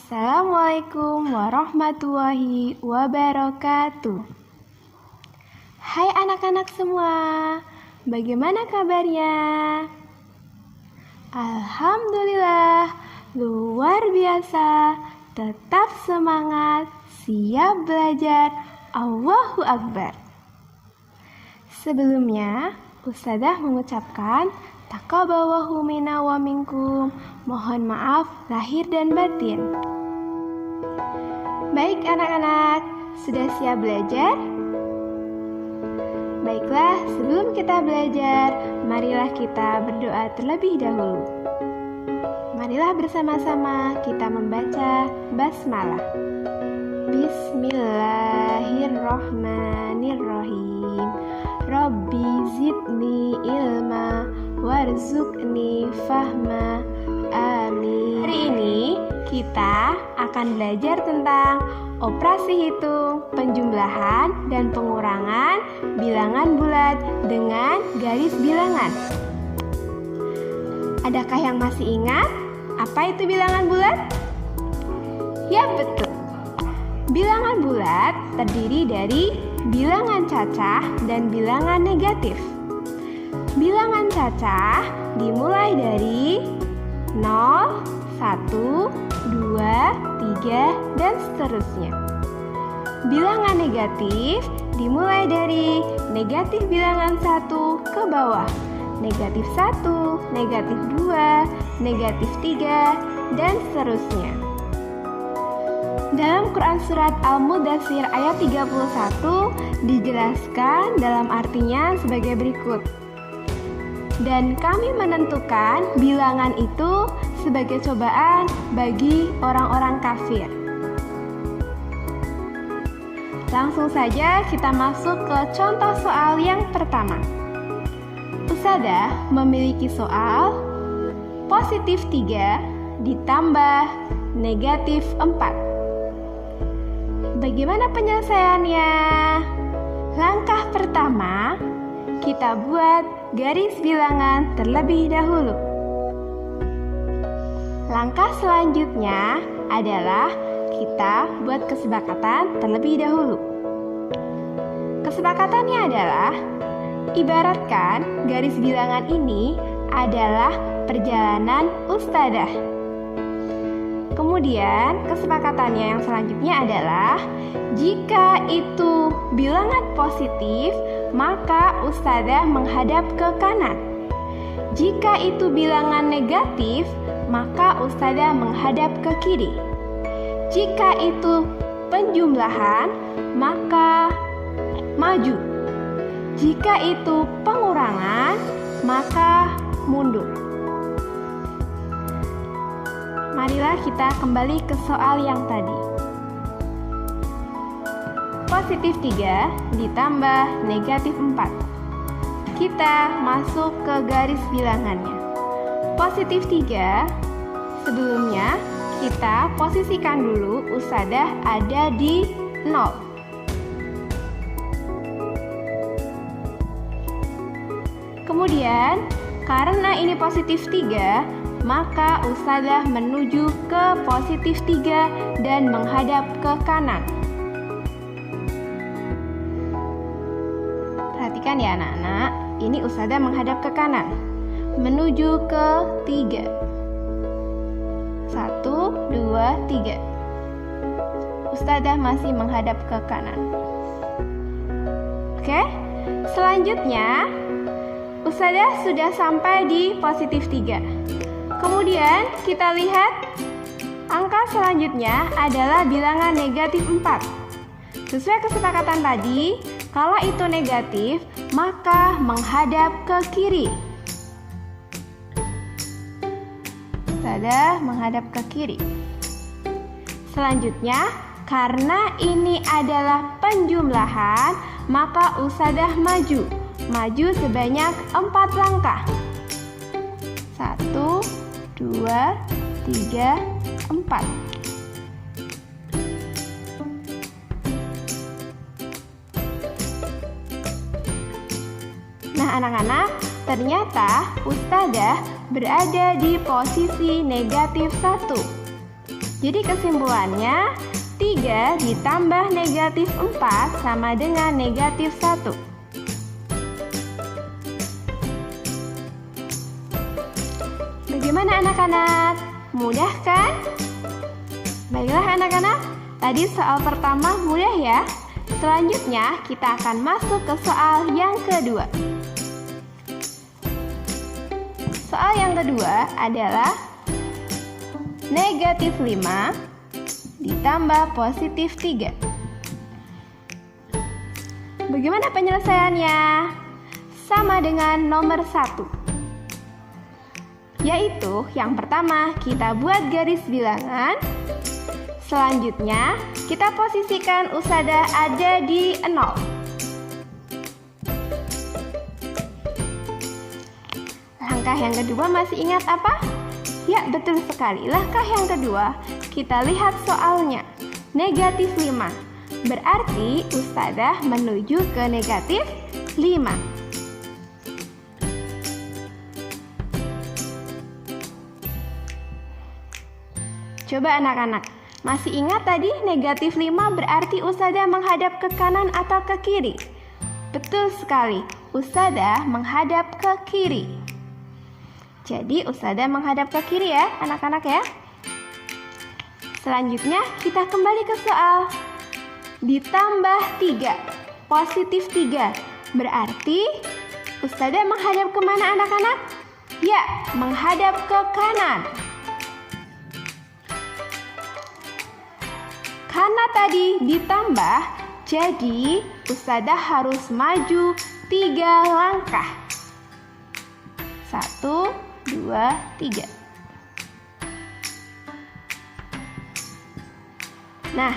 Assalamualaikum warahmatullahi wabarakatuh. Hai anak-anak semua, bagaimana kabarnya? Alhamdulillah, luar biasa. Tetap semangat, siap belajar. Allahu Akbar. Sebelumnya, Ustadzah mengucapkan taqabbalallahu minna wa minkum. Mohon maaf lahir dan batin. Baik anak-anak, sudah siap belajar? Baiklah, sebelum kita belajar, marilah kita berdoa terlebih dahulu. Marilah bersama-sama kita membaca basmalah. Bismillahirrahmanirrahim. Rabbi zidni ilma warzuqni fahma. Amin. Hari ini kita akan belajar tentang operasi hitung, penjumlahan, dan pengurangan bilangan bulat dengan garis bilangan. Adakah yang masih ingat apa itu bilangan bulat? Ya betul. Bilangan bulat terdiri dari bilangan cacah dan bilangan negatif. Bilangan cacah dimulai dari 0, 1, 2, 3, dan seterusnya. Bilangan negatif dimulai dari negatif bilangan 1 ke bawah, negatif 1, negatif 2, negatif 3, dan seterusnya. Dalam Quran Surat Al-Mudaththir ayat 31 dijelaskan dalam artinya sebagai berikut. Dan kami menentukan bilangan itu sebagai cobaan bagi orang-orang kafir. Langsung saja kita masuk ke contoh soal yang pertama. Ustadzah memiliki soal positif 3 ditambah negatif 4. Bagaimana penyelesaiannya? Langkah pertama, kita buat garis bilangan terlebih dahulu. Langkah selanjutnya adalah kita buat kesepakatan terlebih dahulu. Kesepakatannya adalah, ibaratkan garis bilangan ini adalah perjalanan ustadzah. Kemudian kesepakatannya yang selanjutnya adalah, jika itu bilangan positif, maka ustadzah menghadap ke kanan. Jika itu bilangan negatif, maka ustadzah menghadap ke kiri. Jika itu penjumlahan, maka maju. Jika itu pengurangan, maka mundur. Marilah kita kembali ke soal yang tadi. Positif 3 ditambah negatif 4. Kita masuk ke garis bilangannya. Positif 3, sebelumnya kita posisikan dulu ustadzah ada di 0. Kemudian, karena ini positif 3, maka ustadzah menuju ke positif 3 dan menghadap ke kanan. Perhatikan ya anak-anak, ini ustadzah menghadap ke kanan, menuju ke 3. 1, 2, 3. Ustadzah masih menghadap ke kanan. Oke, selanjutnya ustadzah sudah sampai di positif 3. Kemudian kita lihat angka selanjutnya adalah bilangan negatif 4. Sesuai kesepakatan tadi, kalau itu negatif, maka menghadap ke kiri. Ustadzah menghadap ke kiri. Selanjutnya, karena ini adalah penjumlahan, maka ustadzah maju. Maju sebanyak 4 langkah. 1, 2, 3, 4. Nah anak-anak, ternyata ustadzah berada di posisi negatif 1. Jadi kesimpulannya, 3 ditambah negatif 4 sama dengan negatif 1. Bagaimana anak-anak? Mudah kan? Baiklah anak-anak, tadi soal pertama mudah ya. Selanjutnya kita akan masuk ke soal yang kedua. Soal yang kedua adalah negatif 5 ditambah positif 3. Bagaimana penyelesaiannya? Sama dengan nomor 1, yaitu yang pertama kita buat garis bilangan. Selanjutnya kita posisikan usada ada di 0. Langkah yang kedua masih ingat apa? Ya, betul sekali. Langkah yang kedua, kita lihat soalnya. Negatif 5. Berarti ustadzah menuju ke negatif 5. Coba anak-anak, masih ingat tadi negatif 5 berarti ustadzah menghadap ke kanan atau ke kiri? Betul sekali, ustadzah menghadap ke kiri. Jadi ustadzah menghadap ke kiri ya anak-anak ya. Selanjutnya kita kembali ke soal. Ditambah 3, positif 3. Berarti ustadzah menghadap kemana anak-anak? Ya, menghadap ke kanan. Karena tadi ditambah, jadi ustadzah harus maju 3 langkah. 1, 2, 3. Nah,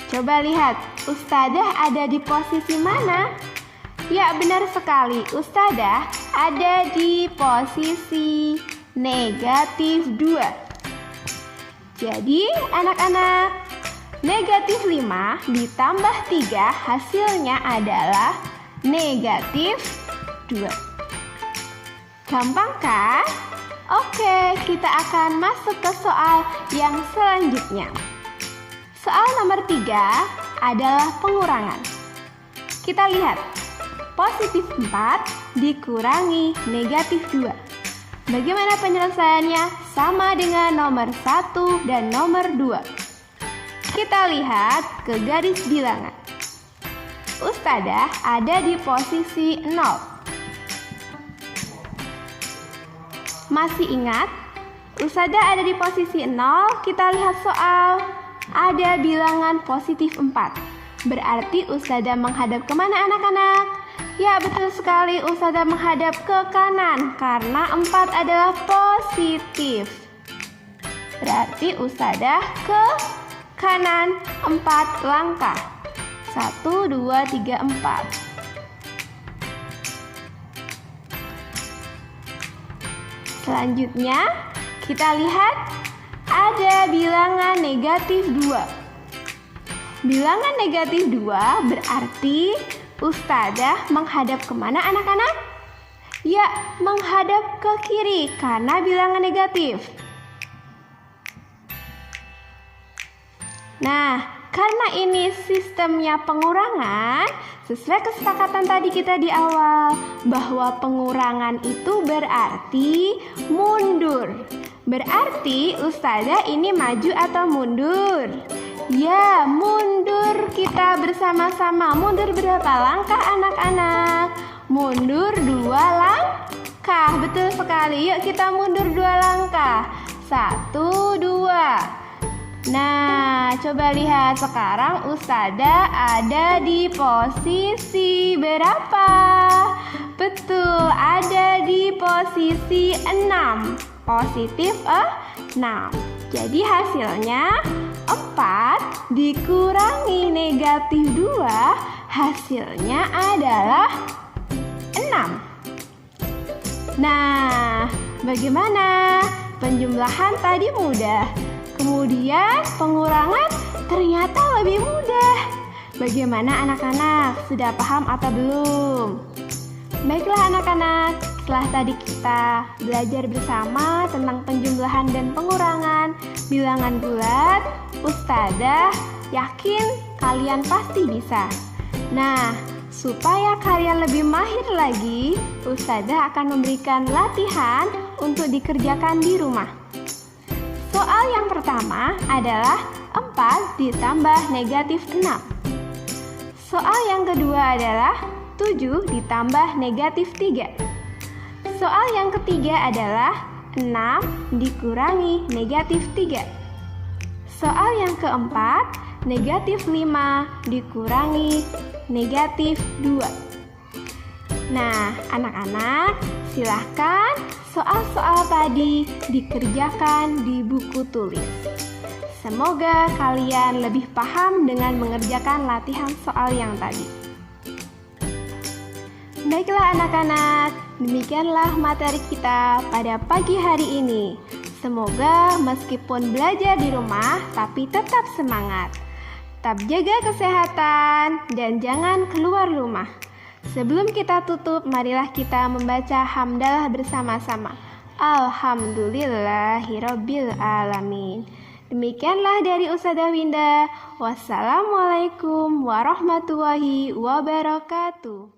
coba lihat, ustadzah ada di posisi mana? Ya, benar sekali, ustadzah ada di posisi negatif 2. Jadi, anak-anak, negatif 5 ditambah 3 hasilnya adalah negatif 2. Gampang kan? Oke, kita akan masuk ke soal yang selanjutnya. Soal nomor 3 adalah pengurangan. Kita lihat, positif 4 dikurangi negatif 2. Bagaimana penyelesaiannya? Sama dengan nomor 1 dan nomor 2. Kita lihat ke garis bilangan. Ustadzah ada di posisi 0. Masih ingat? Ustadzah ada di posisi 0. Kita lihat soal. Ada bilangan positif 4. Berarti ustadzah menghadap kemana anak-anak? Ya, betul sekali, ustadzah menghadap ke kanan karena 4 adalah positif. Berarti ustadzah ke kanan 4 langkah. 1, 2, 3, 4. Selanjutnya kita lihat ada bilangan negatif 2. Bilangan negatif 2 berarti ustadzah menghadap kemana anak-anak? Ya, menghadap ke kiri karena bilangan negatif. Nah, karena ini sistemnya pengurangan, sesuai kesepakatan tadi kita di awal, bahwa pengurangan itu berarti mundur. Berarti ustadzah ini maju atau mundur? Ya, mundur kita bersama-sama. Mundur berapa langkah anak-anak? Mundur 2 langkah. Betul sekali. Yuk kita mundur 2 langkah. 1, 2. Nah, coba lihat sekarang ustadzah ada di posisi berapa? Betul, ada di posisi 6. Positif 6. Jadi hasilnya 4 dikurangi negatif 2, hasilnya adalah 6. Nah, bagaimana? Penjumlahan tadi mudah. Kemudian pengurangan ternyata lebih mudah. Bagaimana anak-anak? Sudah paham atau belum? Baiklah anak-anak, Setelah tadi kita belajar bersama tentang penjumlahan dan pengurangan bilangan bulat, Ustadzah yakin kalian pasti bisa. Nah, supaya kalian lebih mahir lagi, Ustadzah akan memberikan latihan untuk dikerjakan di rumah. Soal yang pertama adalah 4 ditambah negatif 6. Soal yang kedua adalah 7 ditambah negatif 3. Soal yang ketiga adalah 6 dikurangi negatif 3. Soal yang keempat, negatif 5 dikurangi negatif 2. Nah, anak-anak, silahkan soal-soal tadi dikerjakan di buku tulis. Semoga kalian lebih paham dengan mengerjakan latihan soal yang tadi. Baiklah anak-anak, demikianlah materi kita pada pagi hari ini. Semoga meskipun belajar di rumah, tapi tetap semangat. Tetap jaga kesehatan dan jangan keluar rumah. Sebelum kita tutup, marilah kita membaca hamdalah bersama-sama. Alhamdulillahirabbil alamin. Demikianlah dari Ustadzah Winda. Wassalamualaikum warahmatullahi wabarakatuh.